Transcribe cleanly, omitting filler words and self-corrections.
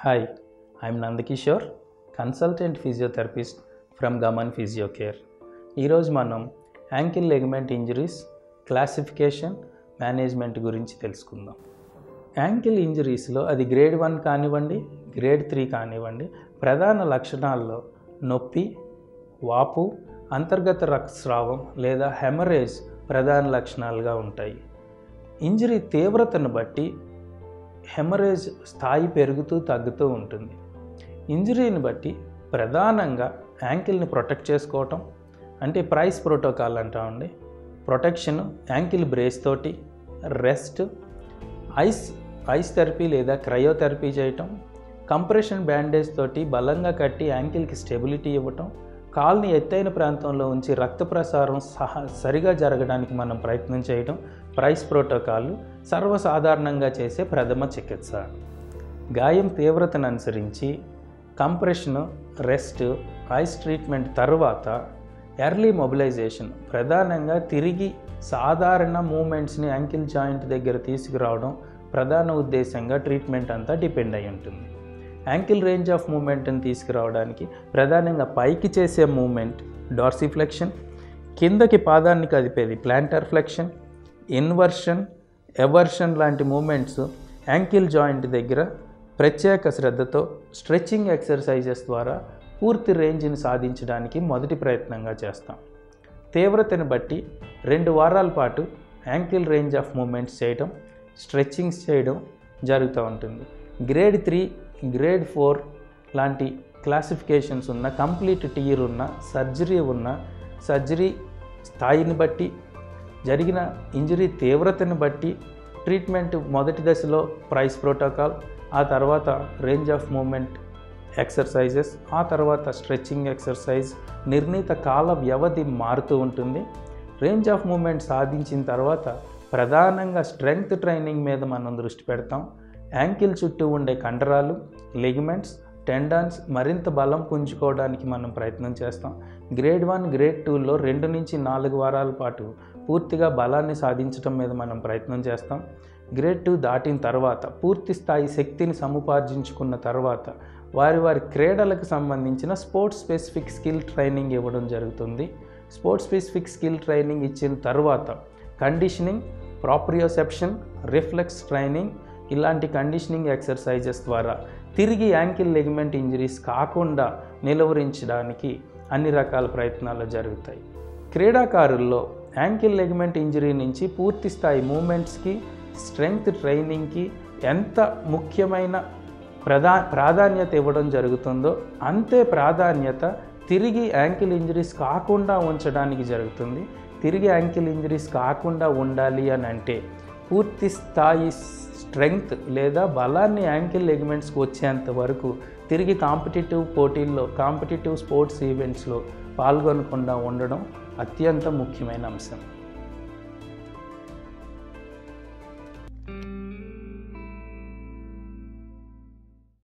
Hi, I'm Nandakishore, consultant physiotherapist from Gaman Physiocare. ఈరోజు మనం ankle ligament injuries classification management గురించి తెలుసుకుందాం. Ankle ఇంజరీస్లో అది గ్రేడ్ 1 కానివ్వండి, గ్రేడ్ 3 కానివ్వండి, ప్రధాన లక్షణాల్లో నొప్పి, వాపు, అంతర్గత రక్తస్రావం లేదా హెమరేజ్ ప్రధాన లక్షణాలుగా ఉంటాయి. ఇంజరీ తీవ్రతను బట్టి హెమరేజ్ స్థాయి పెరుగుతూ తగ్గుతూ ఉంటుంది. ఇంజరీని బట్టి ప్రధానంగా యాంకిల్ని ప్రొటెక్ట్ చేసుకోవటం అంటే ప్రైస్ ప్రోటోకాల్ అంటామండి. ప్రొటెక్షన్ యాంకిల్ బ్రేస్ తోటి, రెస్ట్, ఐస్ థెరపీ లేదా క్రయోథెరపీ చేయటం, కంప్రెషన్ బ్యాండేజ్ తోటి బలంగా కట్టి యాంకిల్కి స్టెబిలిటీ ఇవ్వటం, కాల్ని ఎత్తైన ప్రాంతంలో ఉంచి రక్త ప్రసారం సరిగా జరగడానికి మనం ప్రయత్నం చేయటం ప్రైస్ ప్రోటోకాల్ సర్వసాధారణంగా చేసే ప్రథమ చికిత్స. గాయం తీవ్రతను అనుసరించి కంప్రెషన్, రెస్ట్, ఐస్ ట్రీట్మెంట్ తర్వాత ఎర్లీ మొబిలైజేషన్, ప్రధానంగా తిరిగి సాధారణ మూమెంట్స్ని యాంకిల్ జాయింట్ దగ్గర తీసుకురావడం ప్రధాన ఉద్దేశంగా ట్రీట్మెంట్ అంతా డిపెండ్ అయి ఉంటుంది. యాంకిల్ రేంజ్ ఆఫ్ మూమెంట్ని తీసుకురావడానికి ప్రధానంగా పైకి చేసే మూమెంట్ డార్సిఫ్లెక్షన్, కిందకి పాదాన్ని కదిపేది ప్లాంటర్ ఫ్లెక్షన్, ఇన్వర్షన్, ఎవర్షన్ లాంటి మూమెంట్స్ యాంకిల్ జాయింట్ దగ్గర ప్రత్యేక శ్రద్ధతో స్ట్రెచ్చింగ్ ఎక్సర్సైజెస్ ద్వారా పూర్తి రేంజ్ని సాధించడానికి మొదటి ప్రయత్నంగా చేస్తాం. తీవ్రతను బట్టి 2 వారాల పాటు యాంకిల్ రేంజ్ ఆఫ్ మూమెంట్స్ చేయడం, స్ట్రెచ్చింగ్స్ చేయడం జరుగుతూ ఉంటుంది. గ్రేడ్ 3, గ్రేడ్ 4 లాంటి క్లాసిఫికేషన్స్ ఉన్న, కంప్లీట్ టీర్ ఉన్న, సర్జరీ స్థాయిని బట్టి, జరిగిన ఇంజరీ తీవ్రతను బట్టి ట్రీట్మెంట్ మొదటి దశలో ప్రైస్ ప్రోటోకాల్, ఆ తర్వాత రేంజ్ ఆఫ్ మూమెంట్ ఎక్సర్సైజెస్, ఆ తర్వాత స్ట్రెచ్చింగ్ ఎక్సర్సైజ్, నిర్ణీత కాల వ్యవధి మారుతూ ఉంటుంది. రేంజ్ ఆఫ్ మూమెంట్ సాధించిన తర్వాత ప్రధానంగా స్ట్రెంగ్త్ ట్రైనింగ్ మీద మనం దృష్టి పెడతాం. యాంకిల్ చుట్టూ ఉండే కండరాలు, లిగమెంట్స్, టెండాన్స్ మరింత బలం పుంజుకోవడానికి మనం ప్రయత్నం చేస్తాం. గ్రేడ్ 1, గ్రేడ్ 2లో 2 నుంచి 4 వారాల పాటు పూర్తిగా బలాన్ని సాధించడం మీద మనం ప్రయత్నం చేస్తాం. గ్రేడ్ 2 దాటిన తర్వాత పూర్తి స్థాయి శక్తిని సముపార్జించుకున్న తర్వాత వారి క్రీడలకు సంబంధించిన స్పోర్ట్స్ స్పెసిఫిక్ స్కిల్ ట్రైనింగ్ ఇవ్వడం జరుగుతుంది. స్పోర్ట్స్ స్పెసిఫిక్ స్కిల్ ట్రైనింగ్ ఇచ్చిన తర్వాత కండిషనింగ్, ప్రాప్రియోసెప్షన్, రిఫ్లెక్స్ ట్రైనింగ్ ఇలాంటి కండిషనింగ్ ఎక్సర్సైజెస్ ద్వారా తిరిగి యాంకిల్ లెగమెంట్ ఇంజరీస్ కాకుండా నిలువరించడానికి అన్ని రకాల ప్రయత్నాలు జరుగుతాయి. క్రీడాకారుల్లో యాంకిల్ లెగమెంట్ ఇంజరీ నుంచి పూర్తి స్థాయి మూమెంట్స్కి, స్ట్రెంగ్త్ ట్రైనింగ్కి ఎంత ముఖ్యమైన ప్రాధాన్యత ఇవ్వడం జరుగుతుందో అంతే ప్రాధాన్యత తిరిగి యాంకిల్ ఇంజరీస్ కాకుండా ఉంచడానికి జరుగుతుంది. తిరిగి యాంకిల్ ఇంజరీస్ కాకుండా ఉండాలి అని అంటే పూర్తి స్థాయి స్ట్రెంగ్త్ లేదా బలాన్ని యాంకిల్ లెగమెంట్స్కి వచ్చేంత వరకు తిరిగి కాంపిటేటివ్ పోటీల్లో, కాంపిటేటివ్ స్పోర్ట్స్ ఈవెంట్స్లో పాల్గొనకుండా ఉండడం అత్యంత ముఖ్యమైన అంశం.